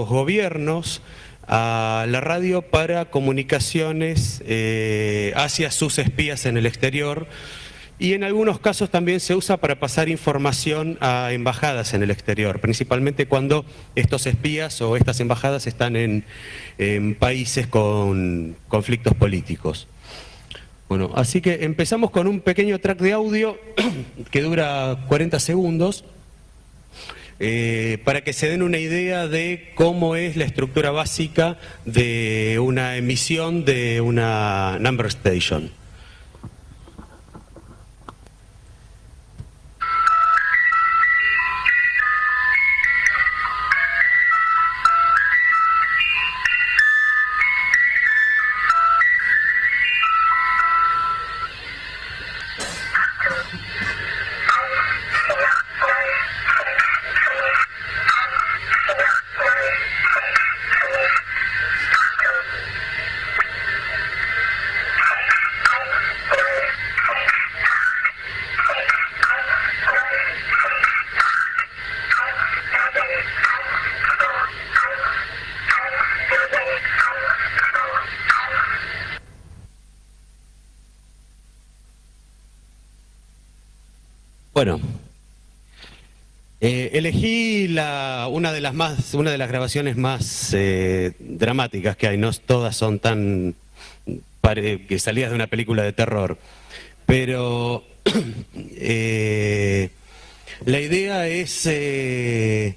gobiernos a la radio para comunicaciones hacia sus espías en el exterior, y en algunos casos también se usa para pasar información a embajadas en el exterior, principalmente cuando estos espías o estas embajadas están en países con conflictos políticos. Bueno, así que empezamos con un pequeño track de audio que dura 40 segundos. Para que se den una idea de cómo es la estructura básica de una emisión de una number station. Bueno, elegí una de las grabaciones más dramáticas que hay. No todas son tan que salidas de una película de terror, pero la idea es que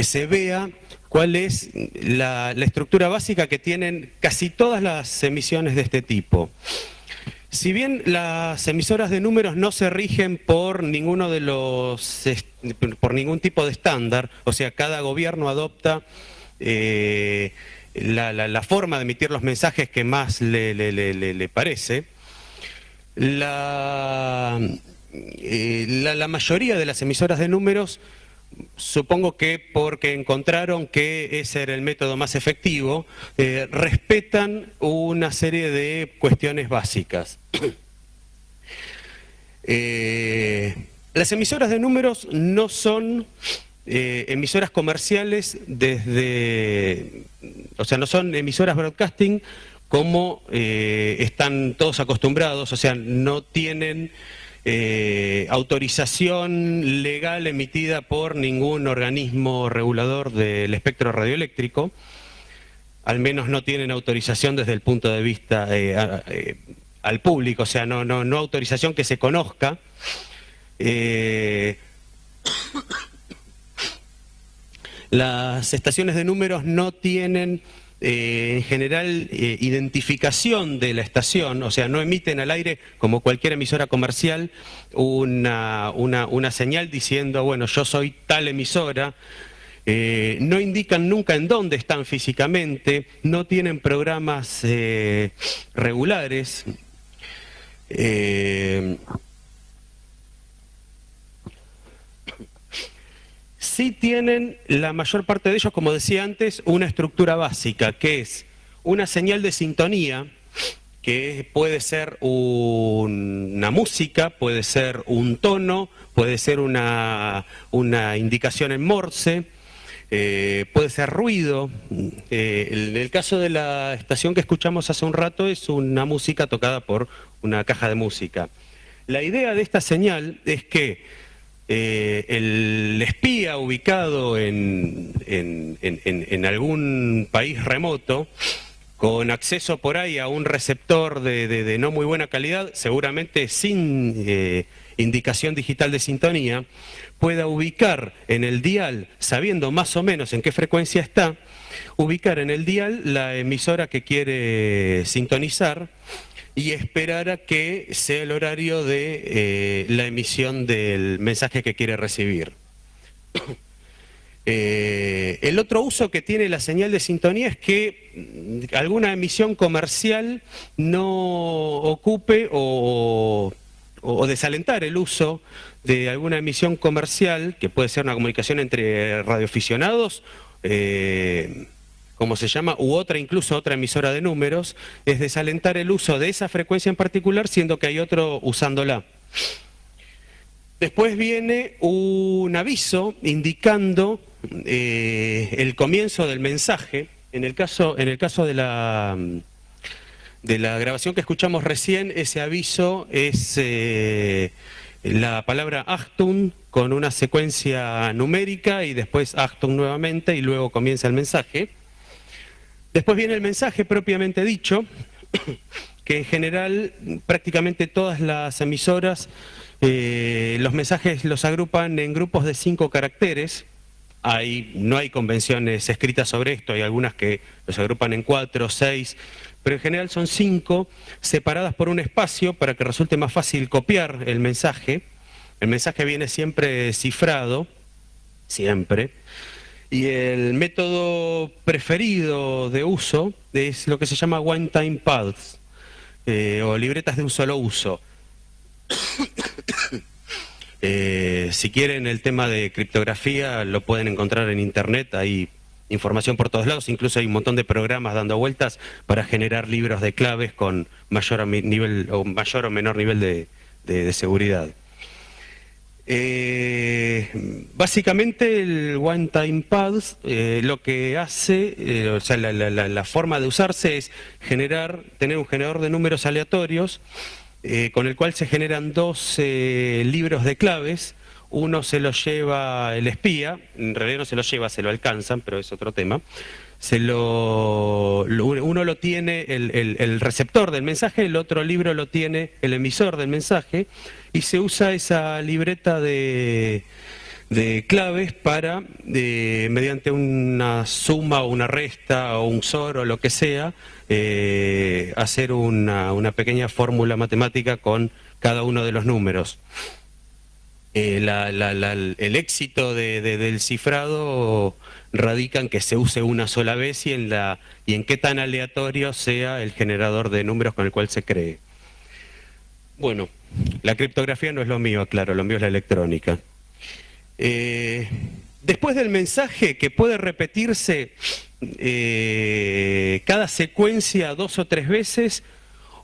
se vea cuál es la estructura básica que tienen casi todas las emisiones de este tipo. Si bien las emisoras de números no se rigen por ningún tipo de estándar, o sea, cada gobierno adopta la forma de emitir los mensajes que más le parece, la mayoría de las emisoras de números, supongo que porque encontraron que ese era el método más efectivo, respetan una serie de cuestiones básicas. Las emisoras de números no son emisoras comerciales o sea, no son emisoras broadcasting como están todos acostumbrados, o sea, no tienen autorización legal emitida por ningún organismo regulador del espectro radioeléctrico, al menos no tienen autorización desde el punto de vista al público, o sea, no autorización que se conozca. Las estaciones de números no tienen en general identificación de la estación, o sea, no emiten al aire como cualquier emisora comercial una señal diciendo, bueno, yo soy tal emisora. No indican nunca en dónde están físicamente, no tienen programas regulares. Sí tienen, la mayor parte de ellos, como decía antes, una estructura básica, que es una señal de sintonía, que puede ser una música, puede ser un tono, puede ser una indicación en Morse, puede ser ruido. En el caso de la estación que escuchamos hace un rato es una música tocada por una caja de música. La idea de esta señal es que el espía ubicado en algún país remoto, con acceso por ahí a un receptor de no muy buena calidad, seguramente sin indicación digital de sintonía, pueda ubicar en el dial, sabiendo más o menos en qué frecuencia está, ubicar en el dial la emisora que quiere sintonizar y esperar a que sea el horario de la emisión del mensaje que quiere recibir. El otro uso que tiene la señal de sintonía es que alguna emisión comercial no ocupe o desalentar el uso de alguna emisión comercial, que puede ser una comunicación entre radioaficionados, como se llama, u incluso otra emisora de números, es desalentar el uso de esa frecuencia en particular, siendo que hay otro usándola. Después viene un aviso indicando el comienzo del mensaje. En el caso de la grabación que escuchamos recién, ese aviso es la palabra Achtung con una secuencia numérica y después Achtung nuevamente y luego comienza el mensaje. Después viene el mensaje propiamente dicho, que en general prácticamente todas las emisoras los mensajes los agrupan en grupos de 5 caracteres. No hay convenciones escritas sobre esto, hay algunas que los agrupan en 4 o 6, pero en general son 5, separadas por un espacio para que resulte más fácil copiar el mensaje. El mensaje viene siempre cifrado, siempre, y el método preferido de uso es lo que se llama one-time paths, o libretas de un solo uso. Si quieren el tema de criptografía lo pueden encontrar en internet, hay información por todos lados, incluso hay un montón de programas dando vueltas para generar libros de claves con mayor o menor nivel de seguridad. Básicamente el One Time Paths lo que hace, o sea, la forma de usarse es tener un generador de números aleatorios con el cual se generan 2 libros de claves. Uno se lo lleva el espía, en realidad no se lo lleva, se lo alcanzan, pero es otro tema. Uno lo tiene el receptor del mensaje, el otro libro lo tiene el emisor del mensaje, y se usa esa libreta de claves para, mediante una suma o una resta o un XOR o lo que sea, hacer una pequeña fórmula matemática con cada uno de los números. El éxito del cifrado radica en que se use una sola vez y en qué tan aleatorio sea el generador de números con el cual se cree. Bueno, la criptografía no es lo mío, claro, lo mío es la electrónica. Después del mensaje, que puede repetirse cada secuencia 2 o 3 veces,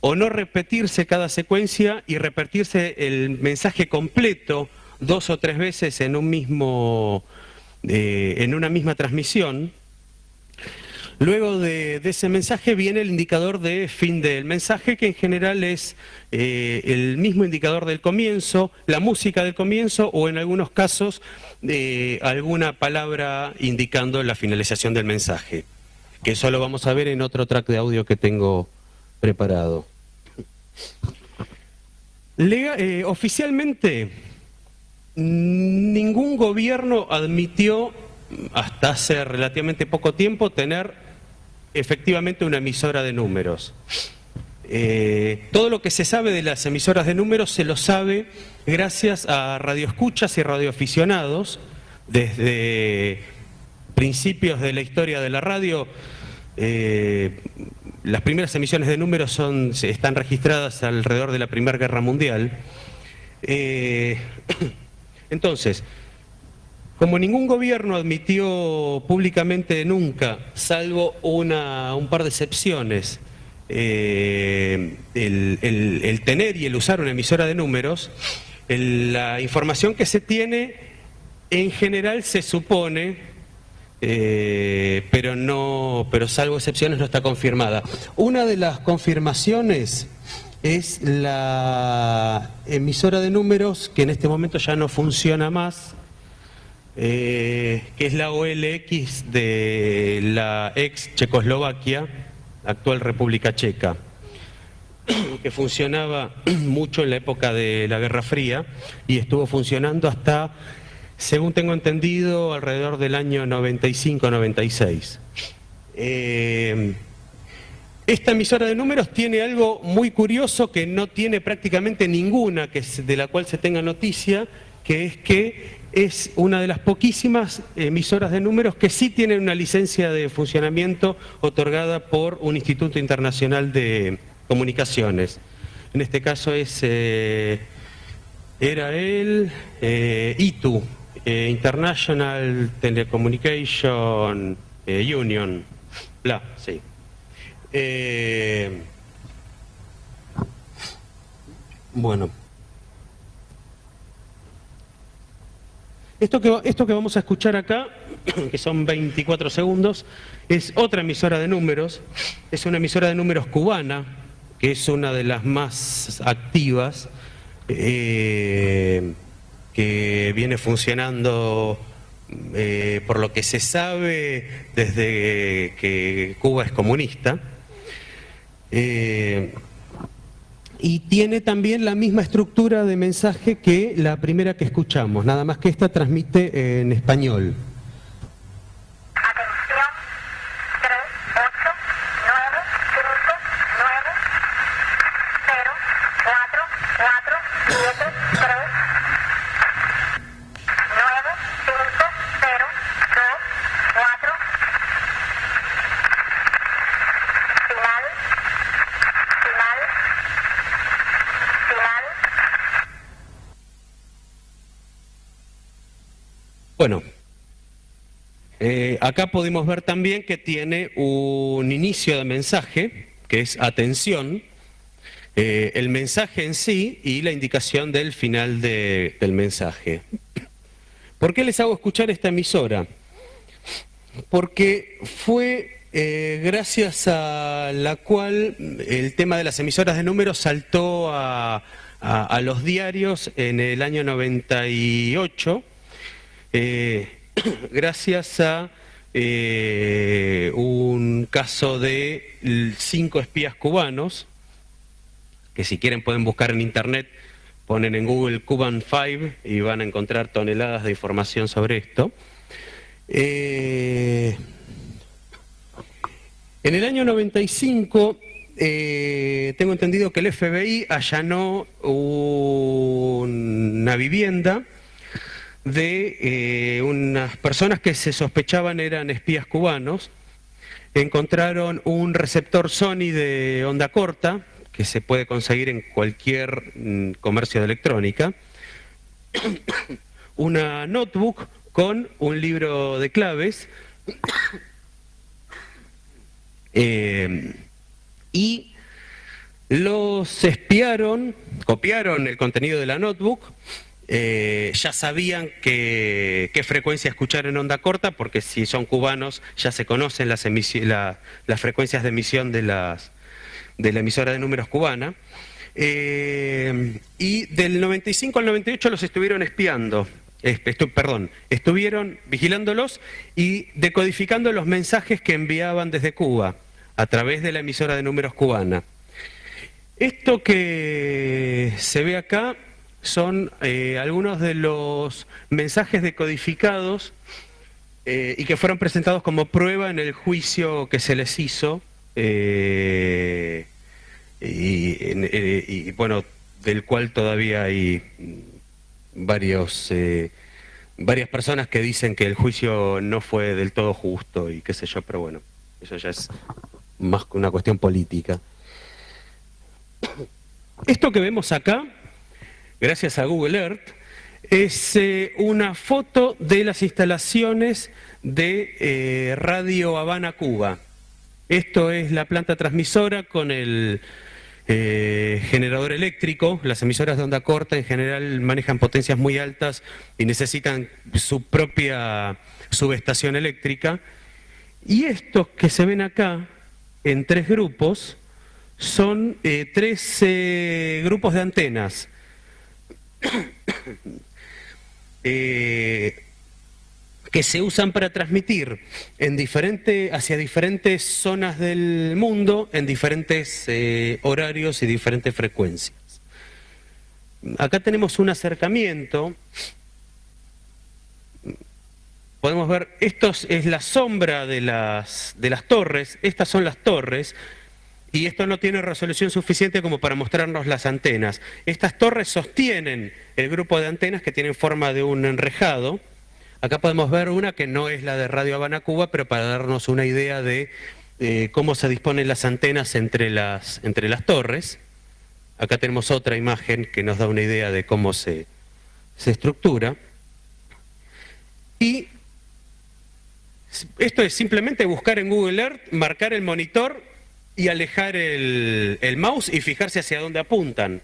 o no repetirse cada secuencia y repetirse el mensaje completo 2 o 3 veces en una misma transmisión. Luego de ese mensaje viene el indicador de fin del mensaje, que en general es el mismo indicador del comienzo, la música del comienzo o en algunos casos alguna palabra indicando la finalización del mensaje, que eso lo vamos a ver en otro track de audio que tengo preparado. Oficialmente, ningún gobierno admitió hasta hace relativamente poco tiempo tener efectivamente una emisora de números. Todo lo que se sabe de las emisoras de números se lo sabe gracias a radioescuchas y radioaficionados. Desde principios de la historia de la radio, las primeras emisiones de números están registradas alrededor de la Primera Guerra Mundial. Entonces, como ningún gobierno admitió públicamente nunca, salvo un par de excepciones, el tener y el usar una emisora de números, la información que se tiene en general se supone, pero salvo excepciones no está confirmada. Una de las confirmaciones es la emisora de números que en este momento ya no funciona más, que es la OLX de la ex Checoslovaquia, actual República Checa, que funcionaba mucho en la época de la Guerra Fría y estuvo funcionando hasta, según tengo entendido, alrededor del año 95-96. Esta emisora de números tiene algo muy curioso que no tiene prácticamente ninguna de la cual se tenga noticia, que es una de las poquísimas emisoras de números que sí tienen una licencia de funcionamiento otorgada por un instituto internacional de comunicaciones. En este caso era el ITU, International Telecommunication Union, sí. Bueno. Esto que vamos a escuchar acá, que son 24 segundos, es otra emisora de números, es una emisora de números cubana, que es una de las más activas, que viene funcionando, por lo que se sabe, desde que Cuba es comunista. Y tiene también la misma estructura de mensaje que la primera que escuchamos, nada más que esta transmite en español. Atención, 3, 8, 9, 5, 9, 0, 4, 4, 7, 3, 9, 5, 0, 2, 4, final, final, final. Bueno, acá podemos ver también que tiene un inicio de mensaje, que es atención, el mensaje en sí y la indicación del final del mensaje. ¿Por qué les hago escuchar esta emisora? Porque fue gracias a la cual el tema de las emisoras de números saltó a los diarios en el año 98, gracias a un caso de 5 espías cubanos, que si quieren pueden buscar en internet, ponen en Google Cuban 5 y van a encontrar toneladas de información sobre esto. En el año 95, tengo entendido que el FBI allanó una vivienda de unas personas que se sospechaban eran espías cubanos. Encontraron un receptor Sony de onda corta, que se puede conseguir en cualquier comercio de electrónica, una notebook con un libro de claves, y los espiaron, copiaron el contenido de la notebook. Ya sabían qué frecuencia escuchar en onda corta, porque si son cubanos ya se conocen las frecuencias de emisión de la emisora de números cubana. Y del 95 al 98 los estuvieron espiando, estuvieron vigilándolos y decodificando los mensajes que enviaban desde Cuba a través de la emisora de números cubana. Esto que se ve acá son algunos de los mensajes decodificados y que fueron presentados como prueba en el juicio que se les hizo, y bueno, del cual todavía hay varias personas que dicen que el juicio no fue del todo justo y qué sé yo, pero bueno, eso ya es más que una cuestión política. Esto que vemos acá, gracias a Google Earth, es una foto de las instalaciones de Radio Habana, Cuba. Esto es la planta transmisora con el generador eléctrico. Las emisoras de onda corta en general manejan potencias muy altas y necesitan su propia subestación eléctrica. Y estos que se ven acá, en 3 grupos, son 3 grupos de antenas. Que se usan para transmitir hacia diferentes zonas del mundo, en diferentes horarios y diferentes frecuencias. Acá tenemos un acercamiento. Podemos ver, esto es la sombra de las torres, estas son las torres, y esto no tiene resolución suficiente como para mostrarnos las antenas. Estas torres sostienen el grupo de antenas que tienen forma de un enrejado. Acá podemos ver una que no es la de Radio Habana, Cuba, pero para darnos una idea de cómo se disponen las antenas entre las torres. Acá tenemos otra imagen que nos da una idea de cómo se estructura. Y esto es simplemente buscar en Google Earth, marcar el monitor y alejar el mouse y fijarse hacia dónde apuntan.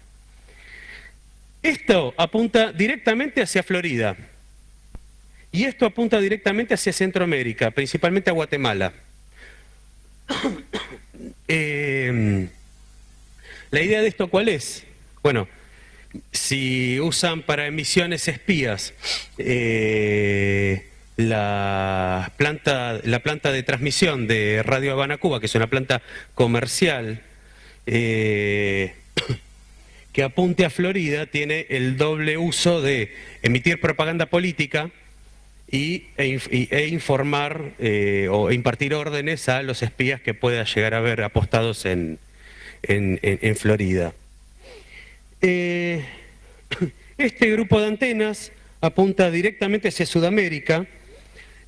Esto apunta directamente hacia Florida. Y esto apunta directamente hacia Centroamérica, principalmente a Guatemala. La idea de esto, ¿cuál es? Bueno, si usan para emisiones espías la planta de transmisión de Radio Habana Cuba, que es una planta comercial que apunte a Florida, tiene el doble uso de emitir propaganda política e informar o impartir órdenes a los espías que pueda llegar a haber apostados en Florida. Este grupo de antenas apunta directamente hacia Sudamérica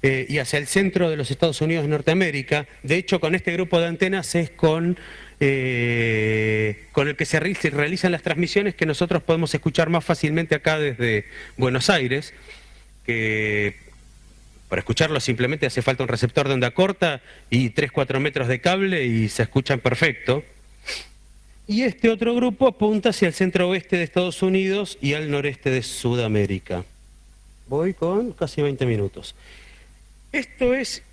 y hacia el centro de los Estados Unidos de Norteamérica. De hecho, con este grupo de antenas es con el que se realizan las transmisiones que nosotros podemos escuchar más fácilmente acá desde Buenos Aires, que para escucharlo simplemente hace falta un receptor de onda corta y 3-4 metros de cable y se escuchan perfecto. Y este otro grupo apunta hacia el centro oeste de Estados Unidos y al noreste de Sudamérica. Voy con casi 20 minutos. Esto es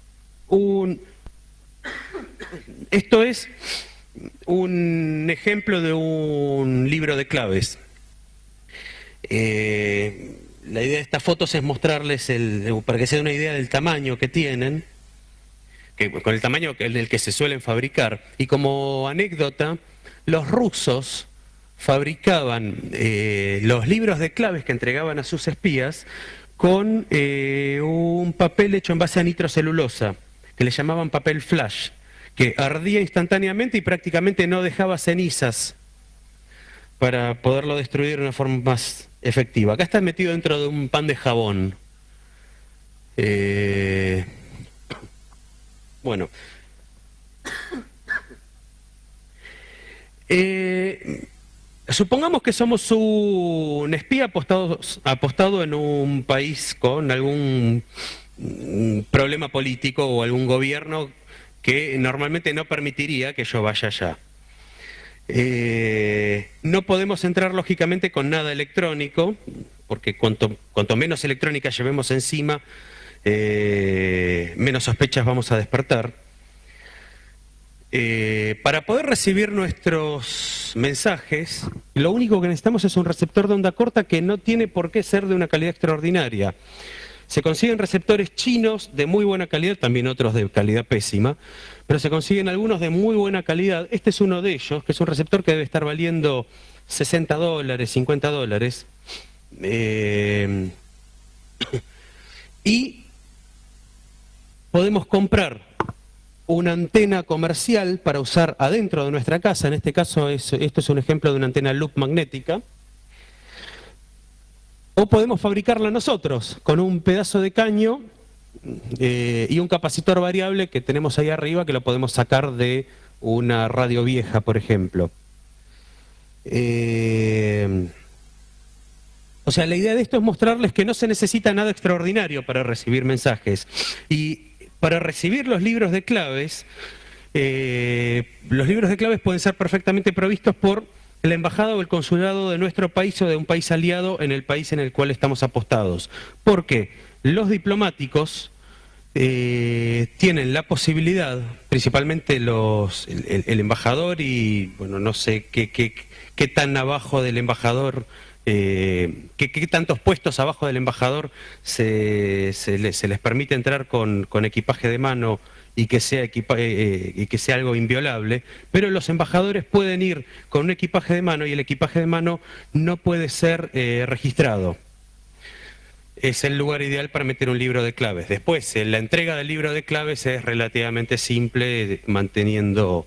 un ejemplo de un libro de claves. La idea de estas fotos es mostrarles, para que se den una idea del tamaño que tienen, con el tamaño en el que se suelen fabricar. Y como anécdota, los rusos fabricaban los libros de claves que entregaban a sus espías con un papel hecho en base a nitrocelulosa, que le llamaban papel flash, que ardía instantáneamente y prácticamente no dejaba cenizas para poderlo destruir de una forma más efectiva. Acá está metido dentro de un pan de jabón. Bueno. Supongamos que somos un espía apostado en un país con algún problema político o algún gobierno que normalmente no permitiría que yo vaya allá. No podemos entrar lógicamente con nada electrónico, porque cuanto menos electrónica llevemos encima, menos sospechas vamos a despertar. Para poder recibir nuestros mensajes, lo único que necesitamos es un receptor de onda corta que no tiene por qué ser de una calidad extraordinaria. Se consiguen receptores chinos de muy buena calidad, también otros de calidad pésima, pero se consiguen algunos de muy buena calidad. Este es uno de ellos, que es un receptor que debe estar valiendo $60, $50. Y podemos comprar una antena comercial para usar adentro de nuestra casa. En este caso, esto es un ejemplo de una antena loop magnética. O podemos fabricarla nosotros con un pedazo de caño y un capacitor variable que tenemos ahí arriba, que lo podemos sacar de una radio vieja, por ejemplo. O sea, la idea de esto es mostrarles que no se necesita nada extraordinario para recibir mensajes. Y para recibir los libros de claves pueden ser perfectamente provistos por la embajada o el consulado de nuestro país o de un país aliado en el país en el cual estamos apostados. Porque los diplomáticos tienen la posibilidad, principalmente el embajador y, bueno, no sé qué tan abajo del embajador, qué tantos puestos abajo del embajador se les permite entrar con equipaje de mano y que sea algo inviolable, pero los embajadores pueden ir con un equipaje de mano y el equipaje de mano no puede ser registrado. Es el lugar ideal para meter un libro de claves. Después, la entrega del libro de claves es relativamente simple, manteniendo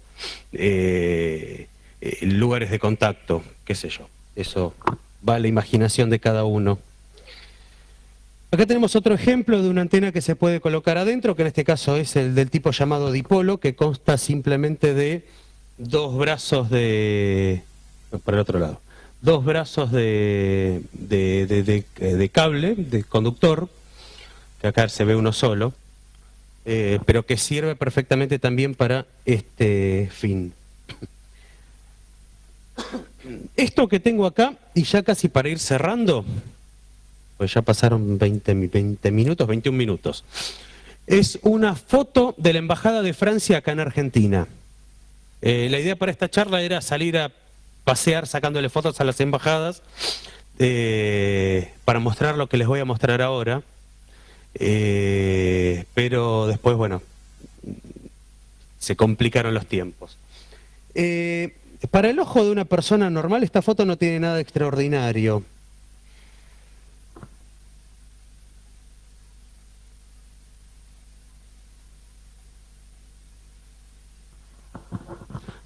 lugares de contacto, qué sé yo. Eso va a la imaginación de cada uno. Acá tenemos otro ejemplo de una antena que se puede colocar adentro, que en este caso es el del tipo llamado dipolo, que consta simplemente de dos brazos por el otro lado, dos brazos de cable, de conductor, que acá se ve uno solo, pero que sirve perfectamente también para este fin. Esto que tengo acá, y ya casi para ir cerrando, pues ya pasaron 20 minutos, 21 minutos. Es una foto de la Embajada de Francia acá en Argentina. La idea para esta charla era salir a pasear sacándole fotos a las embajadas para mostrar lo que les voy a mostrar ahora. Pero después, bueno, se complicaron los tiempos. Para el ojo de una persona normal, esta foto no tiene nada extraordinario.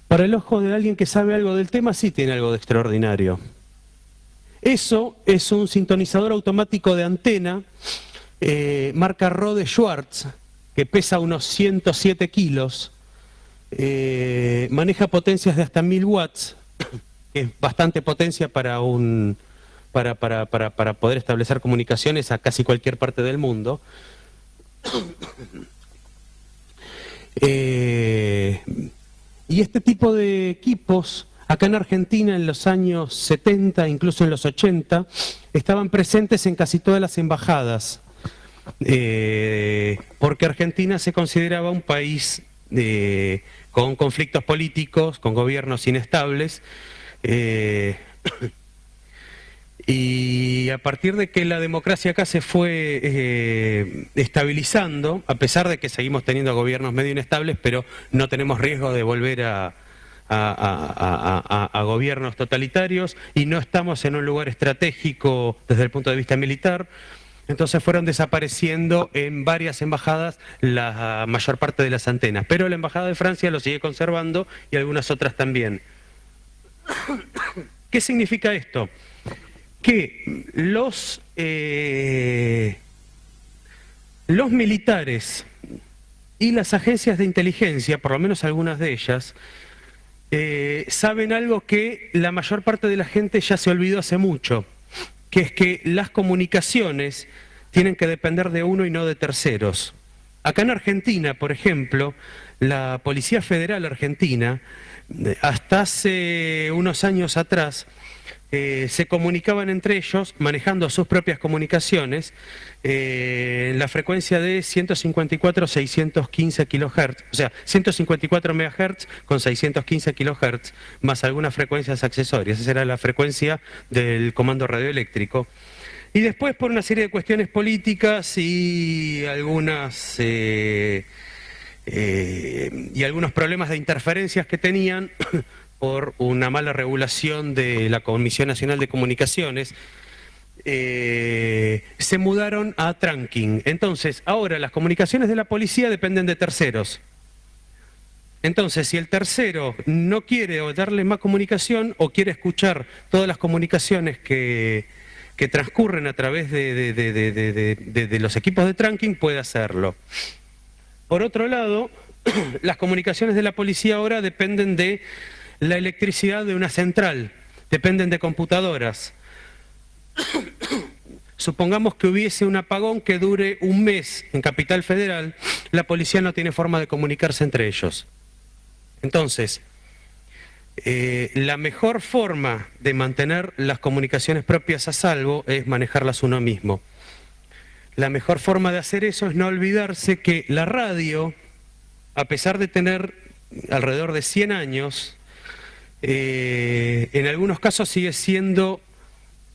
Para el ojo de alguien que sabe algo del tema, sí tiene algo de extraordinario. Eso es un sintonizador automático de antena, marca Rode Schwartz, que pesa unos 107 kilos, maneja potencias de hasta 1000 watts, que es bastante potencia para poder establecer comunicaciones a casi cualquier parte del mundo. Y este tipo de equipos, acá en Argentina en los años 70, incluso en los 80, estaban presentes en casi todas las embajadas, porque Argentina se consideraba un país con conflictos políticos, con gobiernos inestables, y a partir de que la democracia acá se fue estabilizando, a pesar de que seguimos teniendo gobiernos medio inestables, pero no tenemos riesgo de volver a gobiernos totalitarios y no estamos en un lugar estratégico desde el punto de vista militar, entonces fueron desapareciendo en varias embajadas la mayor parte de las antenas, pero la Embajada de Francia lo sigue conservando y algunas otras también. ¿Qué significa esto? Que los militares y las agencias de inteligencia, por lo menos algunas de ellas, saben algo que la mayor parte de la gente ya se olvidó hace mucho, que es que las comunicaciones tienen que depender de uno y no de terceros. Acá en Argentina, por ejemplo, la Policía Federal Argentina, hasta hace unos años atrás, se comunicaban entre ellos manejando sus propias comunicaciones en la frecuencia de 154-615 kHz, o sea, 154 MHz con 615 kHz, más algunas frecuencias accesorias. Esa era la frecuencia del comando radioeléctrico. Y después, por una serie de cuestiones políticas y algunos problemas de interferencias que tenían, por una mala regulación de la Comisión Nacional de Comunicaciones, se mudaron a trunking. Entonces, ahora las comunicaciones de la policía dependen de terceros. Entonces, si el tercero no quiere o darle más comunicación o quiere escuchar todas las comunicaciones que transcurren a través de los equipos de trunking, puede hacerlo. Por otro lado, las comunicaciones de la policía ahora dependen de la electricidad de una central, dependen de computadoras. Supongamos que hubiese un apagón que dure un mes en Capital Federal, la policía no tiene forma de comunicarse entre ellos. Entonces, la mejor forma de mantener las comunicaciones propias a salvo es manejarlas uno mismo. La mejor forma de hacer eso es no olvidarse que la radio, a pesar de tener alrededor de 100 años, en algunos casos sigue siendo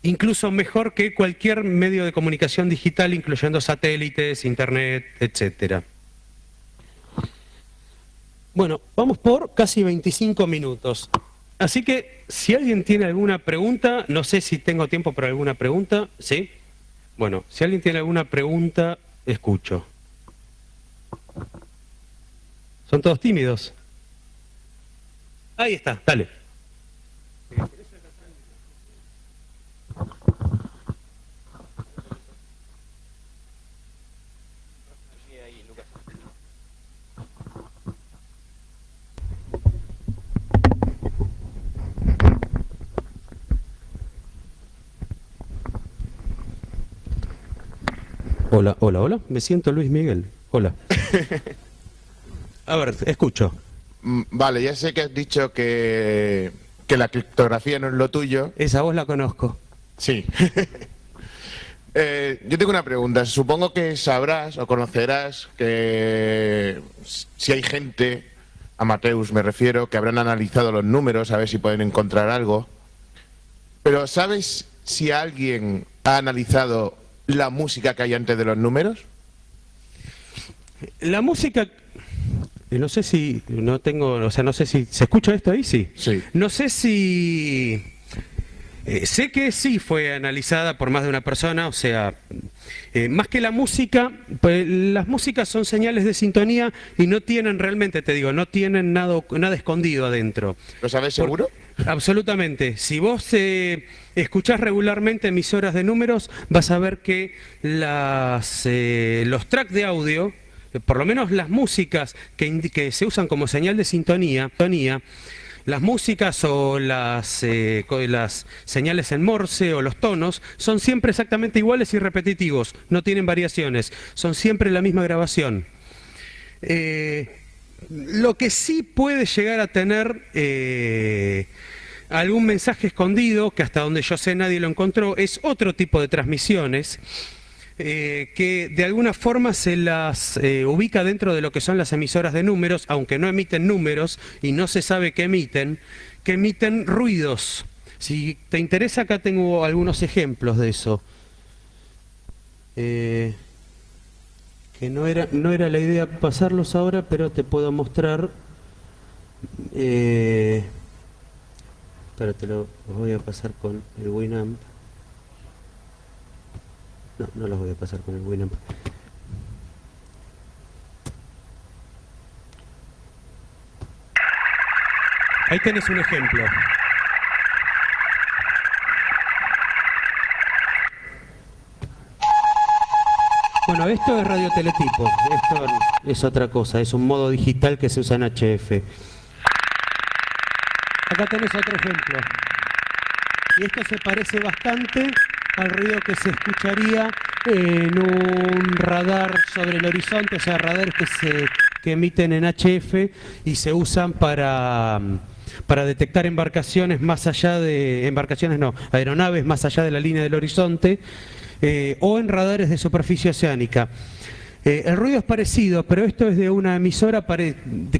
incluso mejor que cualquier medio de comunicación digital, incluyendo satélites, internet, etcétera. Bueno, vamos por casi 25 minutos. Así que, si alguien tiene alguna pregunta, no sé si tengo tiempo para alguna pregunta, ¿sí? Bueno, si alguien tiene alguna pregunta, escucho. ¿Son todos tímidos? Ahí está, dale. Hola, hola, hola. Me siento Luis Miguel. Hola. A ver, escucho. Vale, ya sé que has dicho que la criptografía no es lo tuyo. Esa voz la conozco. Sí. Yo tengo una pregunta. Supongo que sabrás o conocerás que si hay gente, amateurs me refiero, que habrán analizado los números a ver si pueden encontrar algo. Pero ¿sabes si alguien ha analizado la música que hay antes de los números? La música, no sé si, no tengo, o sea, no sé si, ¿se escucha esto ahí? Sí. Sí. No sé si, sé que sí fue analizada por más de una persona, o sea, más que la música, pues las músicas son señales de sintonía y no tienen realmente, te digo, no tienen nada escondido adentro. ¿Lo sabes seguro? Absolutamente. Si vos escuchás regularmente emisoras de números, vas a ver que los tracks de audio, por lo menos las músicas que se usan como señal de sintonía, las músicas o las señales en Morse o los tonos son siempre exactamente iguales y repetitivos, no tienen variaciones, son siempre la misma grabación. Lo que sí puede llegar a tener algún mensaje escondido, que hasta donde yo sé nadie lo encontró, es otro tipo de transmisiones que de alguna forma se las ubica dentro de lo que son las emisoras de números, aunque no emiten números y no se sabe qué emiten, que emiten ruidos. Si te interesa, acá tengo algunos ejemplos de eso. Que no era la idea pasarlos ahora, pero te puedo mostrar. Espera, los voy a pasar con el Winamp. No los voy a pasar con el Winamp. Ahí tenés un ejemplo. Bueno, esto es radioteletipo, esto es otra cosa, es un modo digital que se usa en HF. Acá tenés otro ejemplo. Y esto se parece bastante al ruido que se escucharía en un radar sobre el horizonte, o sea, radares que emiten en HF y se usan para detectar embarcaciones más allá de, aeronaves más allá de la línea del horizonte, o en radares de superficie oceánica. El ruido es parecido, pero esto es de una emisora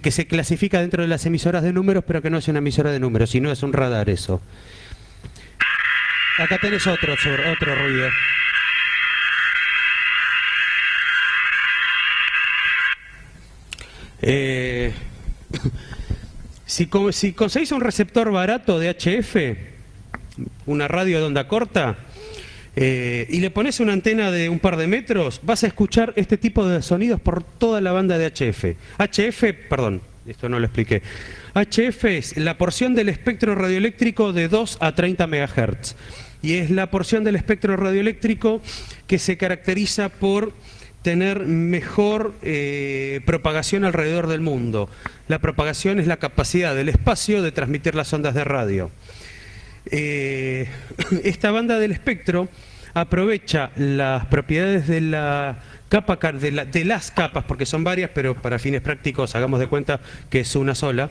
que se clasifica dentro de las emisoras de números, pero que no es una emisora de números, sino es un radar eso. Acá tenés otro ruido. Si conseguís un receptor barato de HF, una radio de onda corta, y le pones una antena de un par de metros, vas a escuchar este tipo de sonidos por toda la banda de HF. Perdón, esto no lo expliqué. HF es la porción del espectro radioeléctrico de 2 a 30 MHz. Y es la porción del espectro radioeléctrico que se caracteriza por tener mejor propagación alrededor del mundo. La propagación es la capacidad del espacio de transmitir las ondas de radio. Esta banda del espectro aprovecha las propiedades de la capa, de las capas, porque son varias, pero para fines prácticos hagamos de cuenta que es una sola,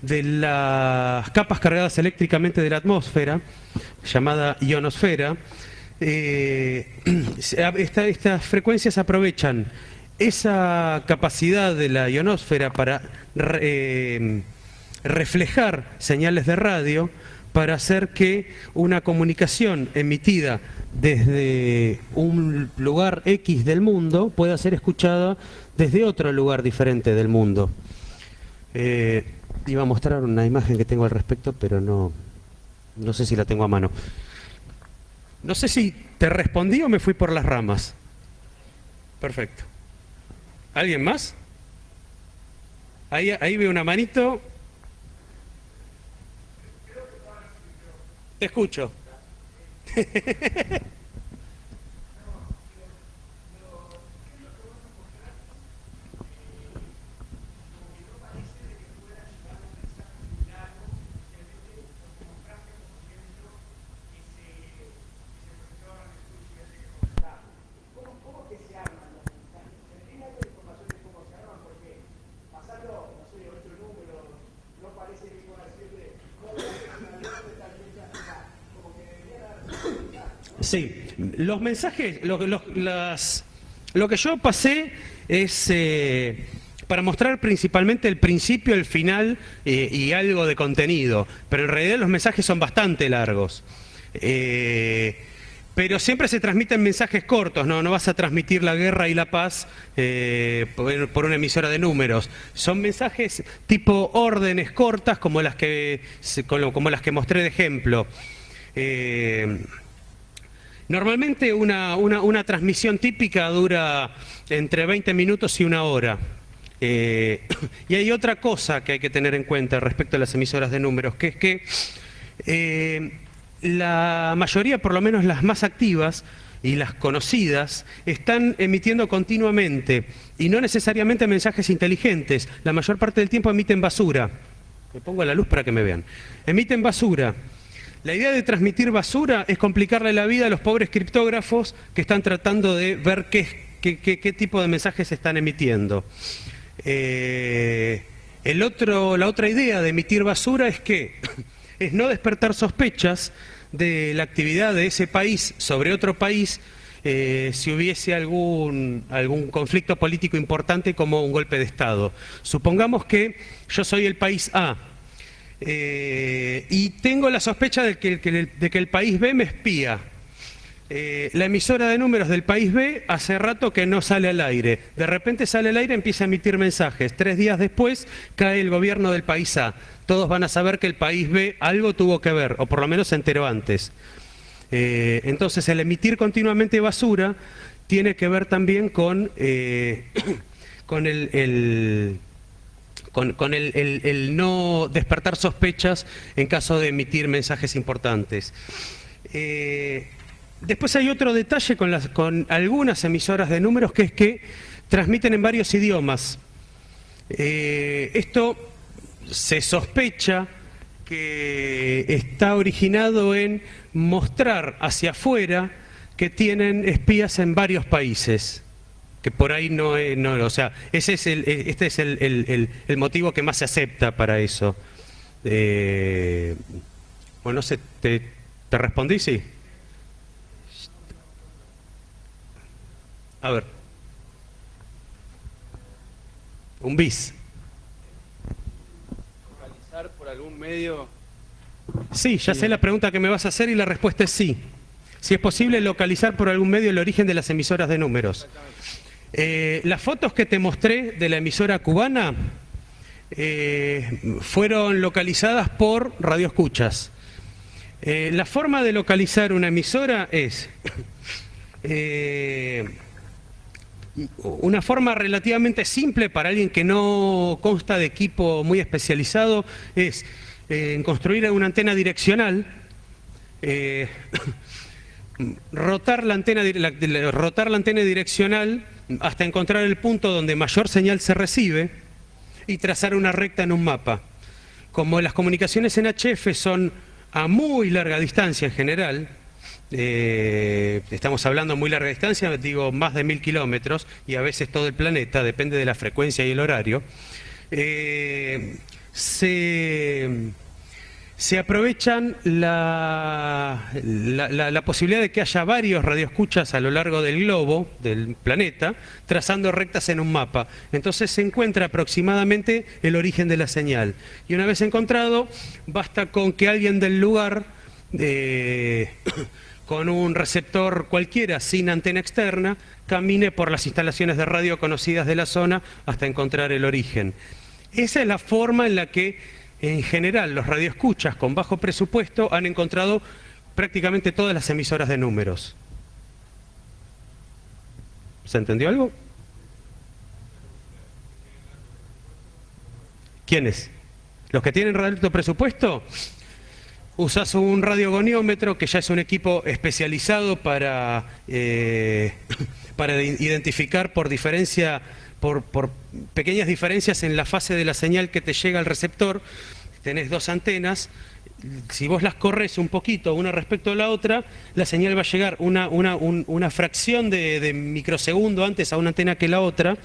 de las capas cargadas eléctricamente de la atmósfera, llamada ionosfera. Estas frecuencias aprovechan esa capacidad de la ionosfera para reflejar señales de radio, para hacer que una comunicación emitida desde un lugar X del mundo pueda ser escuchada desde otro lugar diferente del mundo. Iba a mostrar una imagen que tengo al respecto, pero no sé si la tengo a mano. No sé si te respondí o me fui por las ramas. Perfecto. ¿Alguien más? Ahí veo una manito. Te escucho. Sí, los mensajes, lo que yo pasé es para mostrar principalmente el principio, el final y algo de contenido, pero en realidad los mensajes son bastante largos. Pero siempre se transmiten mensajes cortos, no vas a transmitir la guerra y la paz por una emisora de números. Son mensajes tipo órdenes cortas como las que mostré de ejemplo. Normalmente una transmisión típica dura entre 20 minutos y 1 hora. Y hay otra cosa que hay que tener en cuenta respecto a las emisoras de números, que es que la mayoría, por lo menos las más activas y las conocidas, están emitiendo continuamente y no necesariamente mensajes inteligentes. La mayor parte del tiempo emiten basura. Me pongo la luz para que me vean. Emiten basura. La idea de transmitir basura es complicarle la vida a los pobres criptógrafos que están tratando de ver qué tipo de mensajes están emitiendo. La otra idea de emitir basura es no despertar sospechas de la actividad de ese país sobre otro país si hubiese algún conflicto político importante como un golpe de Estado. Supongamos que yo soy el país A y tengo la sospecha de que el país B me espía. La emisora de números del país B hace rato que no sale al aire. De repente sale al aire y empieza a emitir mensajes. 3 días después cae el gobierno del país A. Todos van a saber que el país B algo tuvo que ver, o por lo menos se enteró antes. Entonces el emitir continuamente basura tiene que ver también con el no despertar sospechas en caso de emitir mensajes importantes. Después hay otro detalle con algunas emisoras de números, que es que transmiten en varios idiomas. Esto se sospecha que está originado en mostrar hacia afuera que tienen espías en varios países. Que por ahí o sea, este es el motivo que más se acepta para eso. Bueno, no sé, ¿te respondí? Sí. A ver. Un bis. ¿Localizar por algún medio? Sí, ya sé la pregunta que me vas a hacer y la respuesta es sí. Si es posible localizar por algún medio el origen de las emisoras de números. Las fotos que te mostré de la emisora cubana fueron localizadas por radioescuchas. La forma de localizar una emisora es una forma relativamente simple para alguien que no consta de equipo muy especializado, es construir una antena direccional, rotar la antena direccional hasta encontrar el punto donde mayor señal se recibe y trazar una recta en un mapa. Como las comunicaciones en HF son a muy larga distancia en general, estamos hablando a muy larga distancia, digo más de 1000 kilómetros y a veces todo el planeta, depende de la frecuencia y el horario, se aprovechan la posibilidad de que haya varios radioescuchas a lo largo del globo, del planeta, trazando rectas en un mapa. Entonces se encuentra aproximadamente el origen de la señal. Y una vez encontrado, basta con que alguien del lugar, con un receptor cualquiera, sin antena externa, camine por las instalaciones de radio conocidas de la zona hasta encontrar el origen. Esa es la forma en la que en general los radioescuchas con bajo presupuesto han encontrado prácticamente todas las emisoras de números. ¿Se entendió algo? ¿Quiénes? ¿Los que tienen alto presupuesto? Usás un radiogoniómetro, que ya es un equipo especializado para identificar por pequeñas diferencias en la fase de la señal que te llega al receptor. Tenés 2 antenas, si vos las corres un poquito una respecto a la otra, la señal va a llegar una fracción de microsegundo antes a una antena que la otra,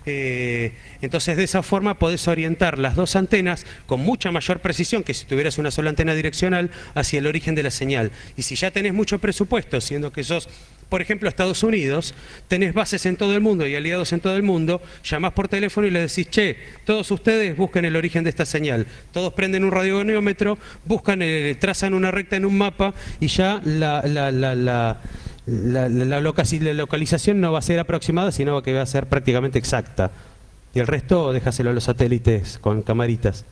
Entonces de esa forma podés orientar las dos antenas con mucha mayor precisión que si tuvieras una sola antena direccional hacia el origen de la señal. Y si ya tenés mucho presupuesto, siendo que sos, por ejemplo, Estados Unidos, tenés bases en todo el mundo y aliados en todo el mundo, llamás por teléfono y le decís, che, todos ustedes busquen el origen de esta señal. Todos prenden un radioniómetro, buscan, trazan una recta en un mapa y ya la localización no va a ser aproximada, sino que va a ser prácticamente exacta. Y el resto déjaselo a los satélites con camaritas.